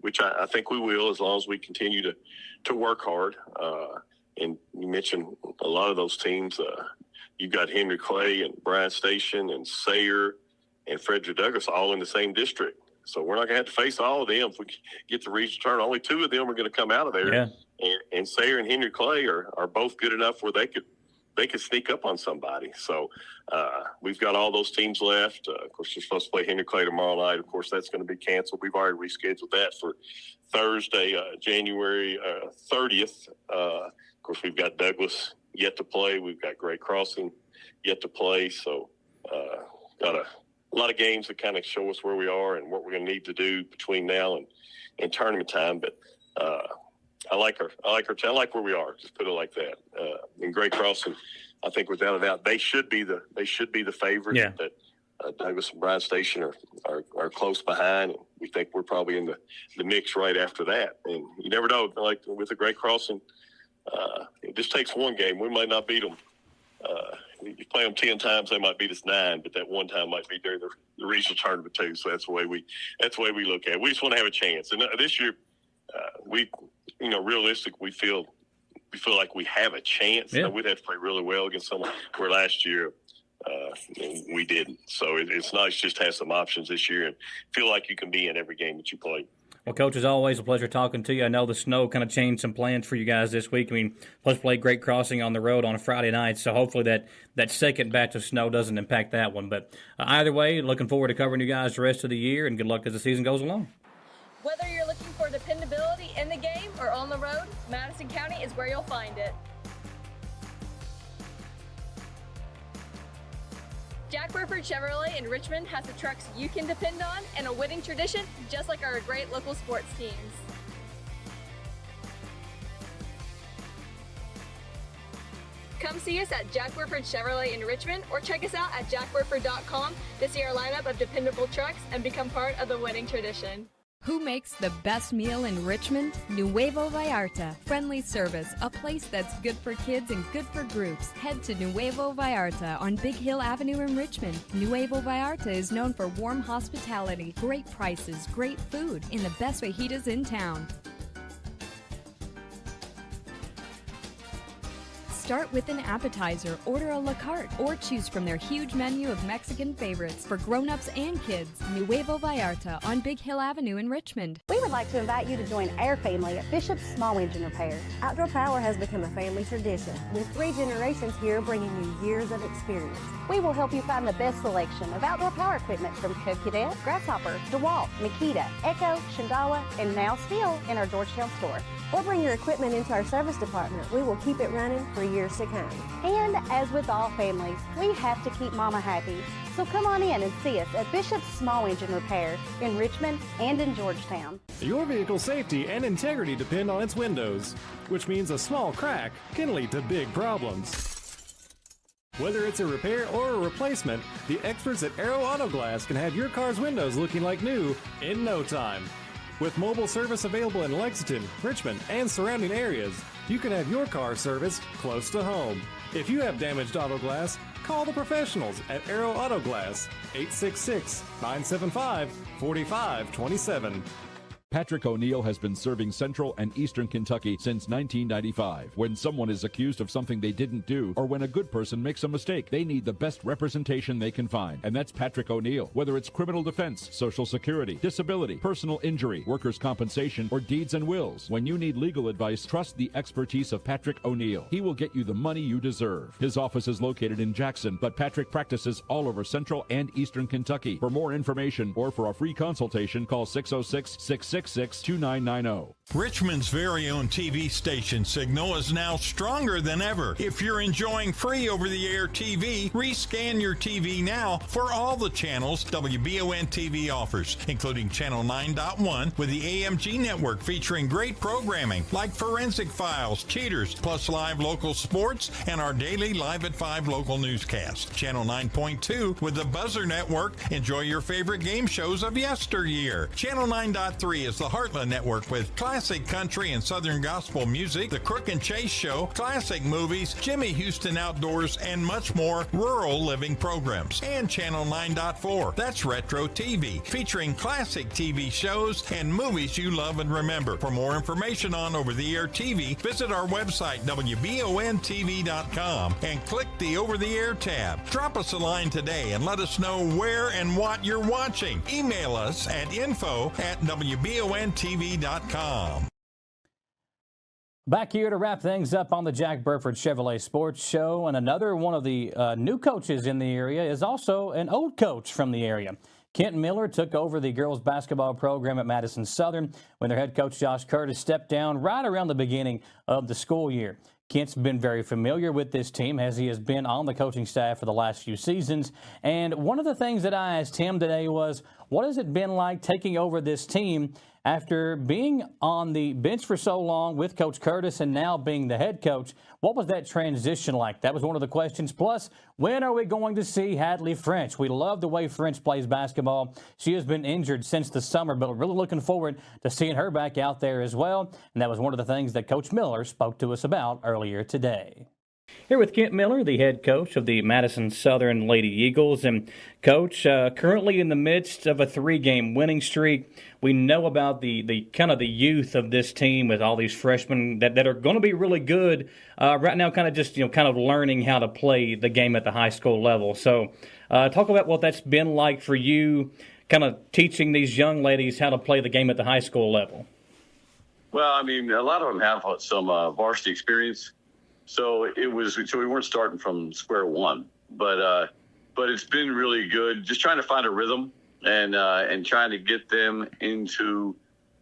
which I think we will, as long as we continue to work hard. And you mentioned a lot of those teams. You've got Henry Clay and Bryan Station and Sayre and Frederick Douglass all in the same district. So we're not going to have to face all of them if we get the regional tournament. Only 2 of them are going to come out of there. Yeah. And Sayre and Henry Clay are both good enough where they could sneak up on somebody. So we've got all those teams left. Of course, you're supposed to play Henry Clay tomorrow night. Of course, that's going to be canceled. We've already rescheduled that for Thursday, January 30th. Of course, we've got Douglas yet to play. We've got Great Crossing yet to play. So got a lot of games that kind of show us where we are and what we're going to need to do between now and tournament time. But I like where we are. Just put it like that. In Great Crossing, I think without a doubt, they should be the favorite. Yeah. That Douglas and Bryan Station are close behind, and we think we're probably in the mix right after that. And you never know. Like with the Great Crossing, it just takes one game. We might not beat them. You play them 10 times, they might beat us 9, but that one time might be during the regional tournament too. So that's the way we look at it. We just want to have a chance. And this year, realistic, we feel like we have a chance. Yeah. We'd have to play really well against someone where last year we didn't. So it's nice just to have some options this year and feel like you can be in every game that you play. Well, Coach, as always, a pleasure talking to you. I know the snow kind of changed some plans for you guys this week. I mean, plus play Great Crossing on the road on a Friday night, so hopefully that second batch of snow doesn't impact that one. But either way, looking forward to covering you guys the rest of the year, and good luck as the season goes along. Whether you're looking for dependability in the game or on the road, Madison County is where you'll find it. Jack Burford Chevrolet in Richmond has the trucks you can depend on and a winning tradition, just like our great local sports teams. Come see us at Jack Burford Chevrolet in Richmond or check us out at jackburford.com to see our lineup of dependable trucks and become part of the winning tradition. Who makes the best meal in Richmond? Nuevo Vallarta. Friendly service, a place that's good for kids and good for groups. Head to Nuevo Vallarta on Big Hill Avenue in Richmond. Nuevo Vallarta is known for warm hospitality, great prices, great food, and the best fajitas in town. Start with an appetizer, order a la carte, or choose from their huge menu of Mexican favorites for grown-ups and kids. Nuevo Vallarta on Big Hill Avenue in Richmond. We would like to invite you to join our family at Bishop's Small Engine Repair. Outdoor power has become a family tradition, with 3 generations here bringing you years of experience. We will help you find the best selection of outdoor power equipment from Coquedet, Grasshopper, DeWalt, Makita, Echo, Shindawa, and now Steel in our Georgetown store. Or bring your equipment into our service department. We will keep it running for years to come. And as with all families, we have to keep Mama happy. So come on in and see us at Bishop's Small Engine Repair in Richmond and in Georgetown. Your vehicle's safety and integrity depend on its windows, which means a small crack can lead to big problems. Whether it's a repair or a replacement, the experts at Aero Auto Glass can have your car's windows looking like new in no time. With mobile service available in Lexington, Richmond, and surrounding areas, you can have your car serviced close to home. If you have damaged auto glass, call the professionals at Aero Auto Glass, 866-975-4527. Patrick O'Neill has been serving Central and Eastern Kentucky since 1995. When someone is accused of something they didn't do, or when a good person makes a mistake, they need the best representation they can find. And that's Patrick O'Neill. Whether it's criminal defense, Social Security, disability, personal injury, workers' compensation, or deeds and wills, when you need legal advice, trust the expertise of Patrick O'Neill. He will get you the money you deserve. His office is located in Jackson, but Patrick practices all over Central and Eastern Kentucky. For more information or for a free consultation, call 606-666-2990. Richmond's very own TV station signal is now stronger than ever. If you're enjoying free over-the-air TV, rescan your TV now for all the channels WBON TV offers, including Channel 9.1 with the AMG network featuring great programming like Forensic Files, Cheaters, plus live local sports and our daily Live at 5 local newscast. Channel 9.2 with the Buzzer Network. Enjoy your favorite game shows of yesteryear. Channel 9.3 is the Heartland Network with classic country and southern gospel music, The Crook and Chase Show, classic movies, Jimmy Houston Outdoors, and much more rural living programs. And Channel 9.4, that's Retro TV, featuring classic TV shows and movies you love and remember. For more information on over-the-air TV, visit our website, WBONTV.com, and click the Over-the-Air tab. Drop us a line today and let us know where and what you're watching. Email us at info@WBONTV.com. Back here to wrap things up on the Jack Burford Chevrolet Sports Show, and another one of the new coaches in the area is also an old coach from the area. Kent Miller took over the girls basketball program at Madison Southern when their head coach Josh Curtis stepped down right around the beginning of the school year. Kent's been very familiar with this team as he has been on the coaching staff for the last few seasons. And one of the things that I asked him today was, what has it been like taking over this team after being on the bench for so long with Coach Curtis and now being the head coach? What was that transition like? That was one of the questions. Plus, when are we going to see Hadley French? We love the way French plays basketball. She has been injured since the summer, but we're really looking forward to seeing her back out there as well. And that was one of the things that Coach Miller spoke to us about earlier today. Here with Kent Miller, the head coach of the Madison Southern Lady Eagles. And, Coach, currently in the midst of a 3-game winning streak. We know about the kind of the youth of this team with all these freshmen that are going to be really good right now, kind of just, kind of learning how to play the game at the high school level. So talk about what that's been like for you, kind of teaching these young ladies how to play the game at the high school level. Well, I mean, a lot of them have some varsity experience. So we weren't starting from square one, but it's been really good. Just trying to find a rhythm and trying to get them into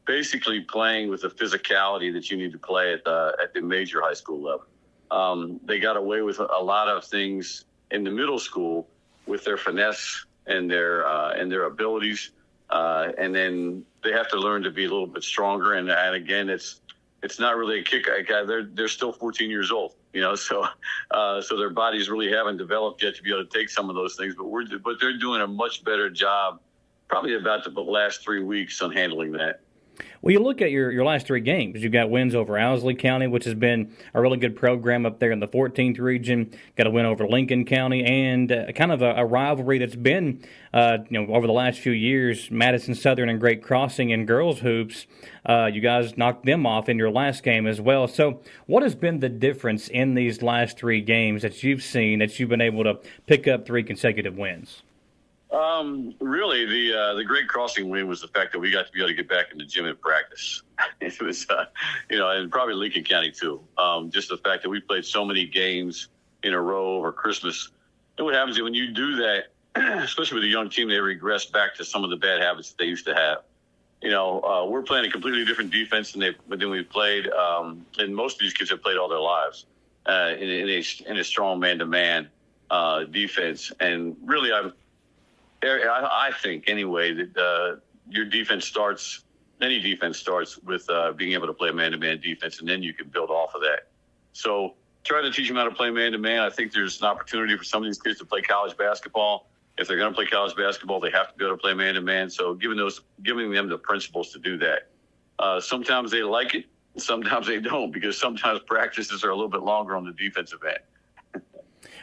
basically playing with the physicality that you need to play at the major high school level. They got away with a lot of things in the middle school with their finesse and their abilities, and then they have to learn to be a little bit stronger. And again, it's not really a kick. They're still 14 years old, so their bodies really haven't developed yet to be able to take some of those things. But they're doing a much better job, probably about the last 3 weeks, on handling that. Well, you look at your last 3 games. You've got wins over Owsley County, which has been a really good program up there in the 14th region. Got a win over Lincoln County, and kind of a rivalry that's been, over the last few years, Madison Southern and Great Crossing in girls hoops. You guys knocked them off in your last game as well. So what has been the difference in these last 3 games that you've seen that you've been able to pick up 3 consecutive wins? Really, the Great Crossing win was the fact that we got to be able to get back in the gym and practice. It was, and probably Lincoln County too. Just the fact that we played so many games in a row over Christmas. And what happens is when you do that, especially with a young team, they regress back to some of the bad habits that they used to have. We're playing a completely different defense than we played, and most of these kids have played all their lives in a strong man-to-man defense. And really, I think anyway that your defense starts. Any defense starts with being able to play a man-to-man defense, and then you can build off of that. So try to teach them how to play man-to-man. I think there's an opportunity for some of these kids to play college basketball. If they're going to play college basketball, they have to be able to play man-to-man. So giving them the principles to do that. Sometimes they like it, sometimes they don't, because sometimes practices are a little bit longer on the defensive end.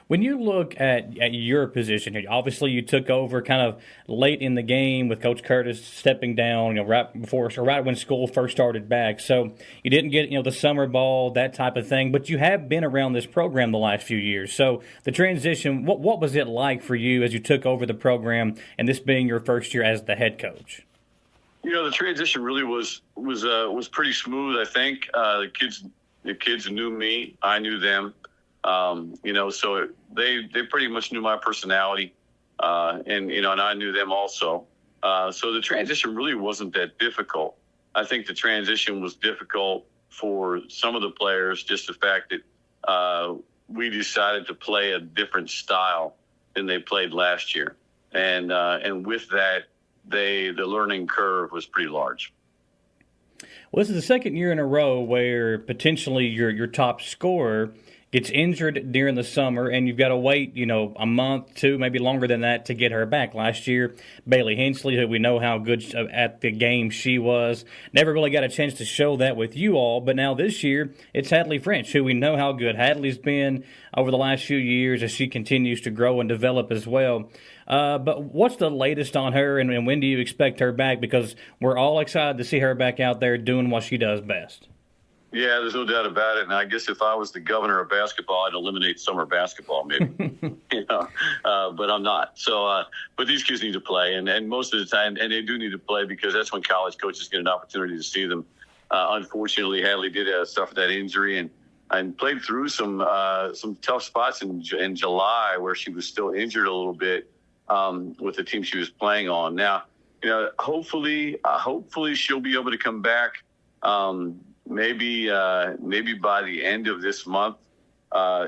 When you look at your position here, obviously you took over kind of late in the game with Coach Curtis stepping down, right when school first started back. So you didn't get, the summer ball, that type of thing, but you have been around this program the last few years. So the transition, what was it like for you as you took over the program and this being your first year as the head coach? The transition really was pretty smooth. I think the kids knew me, I knew them. So they pretty much knew my personality, and I knew them also. So the transition really wasn't that difficult. I think the transition was difficult for some of the players, just the fact that we decided to play a different style than they played last year. And with that, the learning curve was pretty large. Well, this is the second year in a row where potentially your top scorer gets injured during the summer, and you've got to wait, a month, 2, maybe longer than that to get her back. Last year, Bailey Hensley, who we know how good at the game she was, never really got a chance to show that with you all. But now this year, it's Hadley French, who we know how good Hadley's been over the last few years as she continues to grow and develop as well. But what's the latest on her, and when do you expect her back? Because we're all excited to see her back out there doing what she does best. Yeah, there's no doubt about it. And I guess if I was the governor of basketball, I'd eliminate summer basketball, maybe. But I'm not. So, but these kids need to play, and most of the time, and they do need to play because that's when college coaches get an opportunity to see them. Unfortunately, Hadley did suffer that injury and played through some tough spots in July where she was still injured a little bit with the team she was playing on. Now, hopefully she'll be able to come back. Maybe by the end of this month.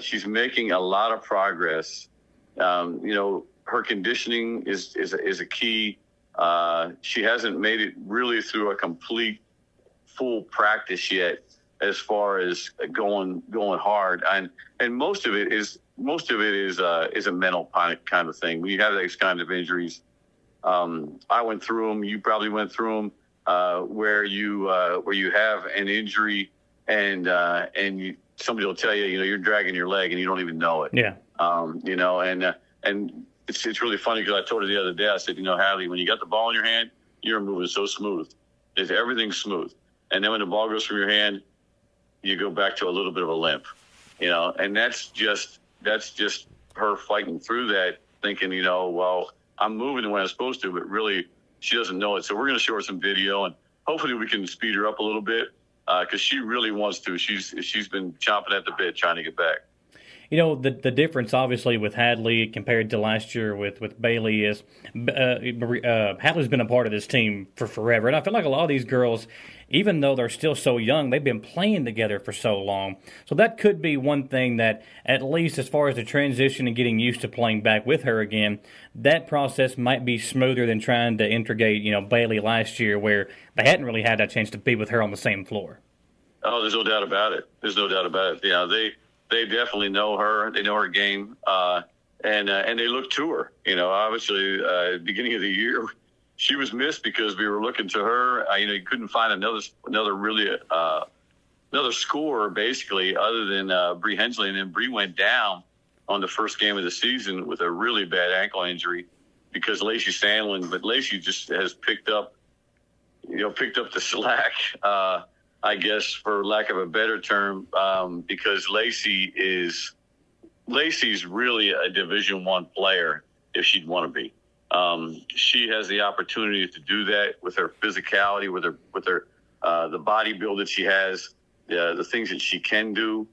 She's making a lot of progress. Her conditioning is a key. She hasn't made it really through a complete full practice yet, as far as going hard. And most of it is a mental kind of thing. When you have these kind of injuries, I went through them. You probably went through them. Where you have an injury and somebody will tell you, you're dragging your leg and you don't even know it. Yeah. And it's really funny because I told her the other day, I said, Hadley, when you got the ball in your hand, you're moving so smooth. Everything's smooth. And then when the ball goes from your hand, you go back to a little bit of a limp, and that's just her fighting through that, thinking, well, I'm moving the way I'm supposed to, but really, she doesn't know it. So we're going to show her some video, and hopefully we can speed her up a little bit because she really wants to. She's been chomping at the bit trying to get back. The difference, obviously, with Hadley compared to last year with Bailey is Hadley's been a part of this team for forever. And I feel like a lot of these girls, even though they're still so young, they've been playing together for so long. So that could be one thing that, at least as far as the transition and getting used to playing back with her again, that process might be smoother than trying to integrate, Bailey last year, where they hadn't really had that chance to be with her on the same floor. Oh, there's no doubt about it. Yeah, they definitely know her. They know her game, and they look to her. Obviously, beginning of the year, she was missed because we were looking to her. You couldn't find another really another scorer basically other than Bree Hensley, and then Bree went down on the first game of the season with a really bad ankle injury because Lacey Sandlin. But Lacey just has picked up the slack. I guess, for lack of a better term, because Lacey's really a Division I player if she'd want to be. She has the opportunity to do that with her physicality, with her the body build that she has, the things that she can do.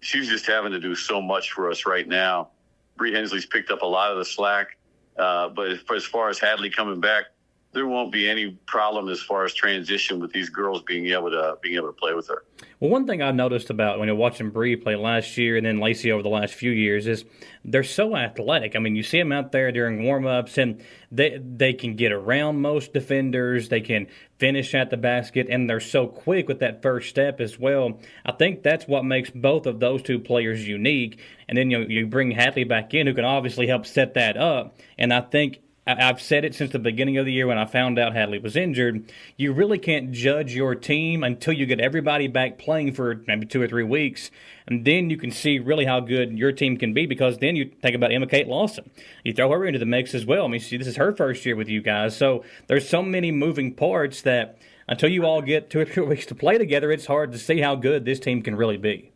She's just having to do so much for us right now. Bree Hensley's picked up a lot of the slack, but as far as Hadley coming back, there won't be any problem as far as transition with these girls being able to play with her. Well, one thing I've noticed about when you're watching Bree play last year and then Lacey over the last few years is they're so athletic. I mean, you see them out there during warm-ups, and they can get around most defenders. They can finish at the basket, and they're so quick with that first step as well. I think that's what makes both of those two players unique. And then you bring Hadley back in, who can obviously help set that up. And I think I've said it since the beginning of the year when I found out Hadley was injured. You really can't judge your team until you get everybody back playing for maybe 2 or 3 weeks. And then you can see really how good your team can be, because then you think about Emma Kate Lawson. You throw her into the mix as well. I mean, this is her first year with you guys. So there's so many moving parts that until you all get 2 or 3 weeks to play together, it's hard to see how good this team can really be.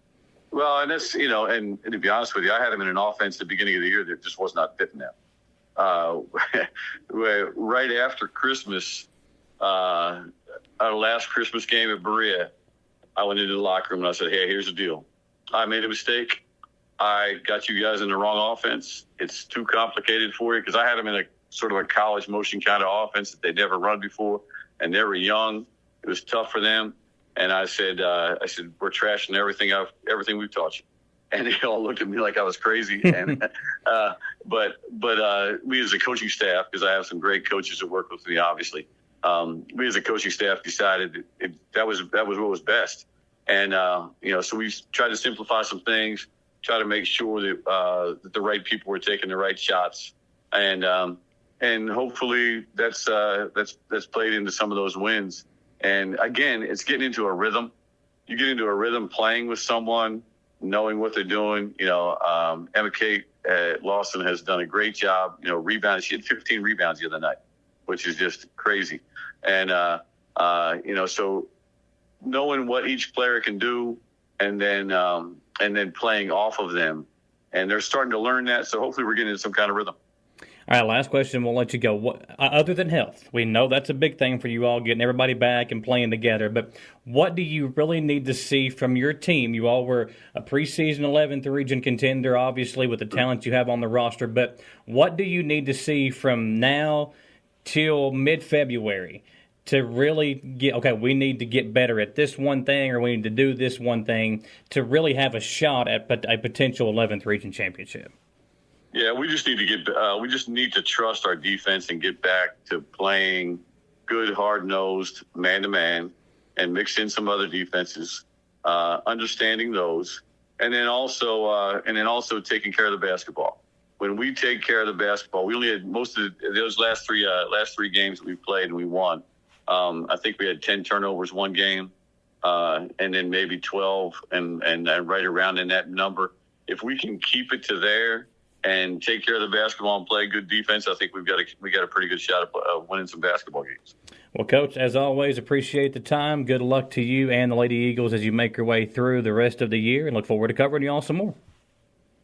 Well, and that's, and to be honest with you, I had them in an offense at the beginning of the year that just was not fitting them. Right after Christmas, our last Christmas game at Berea, I went into the locker room and I said, hey, here's the deal. I made a mistake. I got you guys in the wrong offense. It's too complicated for you, because I had them in a sort of a college motion kind of offense that they'd never run before, and they were young. It was tough for them. And I said, we're trashing everything we've taught you. And they all looked at me like I was crazy. And but we as a coaching staff, because I have some great coaches that work with me, obviously, we as a coaching staff decided that was what was best. And so we tried to simplify some things, try to make sure that the right people were taking the right shots, and hopefully that's played into some of those wins. And again, it's getting into a rhythm. You get into a rhythm playing with someone, knowing what they're doing. Emma Kate Lawson has done a great job, rebounding. She had 15 rebounds the other night, which is just crazy. And, so knowing what each player can do, and then playing off of them. And they're starting to learn that. So hopefully we're getting into some kind of rhythm. All right, last question. We'll let you go. What, other than health, we know that's a big thing for you all, getting everybody back and playing together. But what do you really need to see from your team? You all were a preseason 11th region contender, obviously, with the talent you have on the roster. But what do you need to see from now till mid-February to really get, okay, we need to get better at this one thing, or we need to do this one thing to really have a shot at a potential 11th region championship? Yeah, we just need to trust our defense and get back to playing good, hard-nosed, man-to-man, and mix in some other defenses, understanding those, and then also taking care of the basketball. When we take care of the basketball, we only had most of those last three games that we played and we won. I think we had 10 turnovers one game, and then maybe 12, and right around in that number. If we can keep it to there and take care of the basketball and play good defense, I think we got a pretty good shot of winning some basketball games. Well, Coach, as always, appreciate the time. Good luck to you and the Lady Eagles as you make your way through the rest of the year, and look forward to covering you all some more.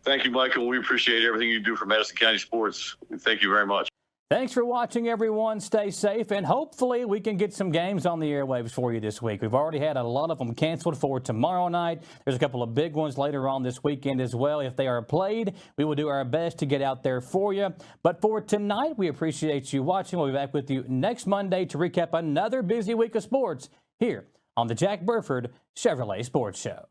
Thank you, Michael. We appreciate everything you do for Madison County sports. Thank you very much. Thanks for watching, everyone. Stay safe, and hopefully we can get some games on the airwaves for you this week. We've already had a lot of them canceled for tomorrow night. There's a couple of big ones later on this weekend as well. If they are played, we will do our best to get out there for you. But for tonight, we appreciate you watching. We'll be back with you next Monday to recap another busy week of sports here on the Jack Burford Chevrolet Sports Show.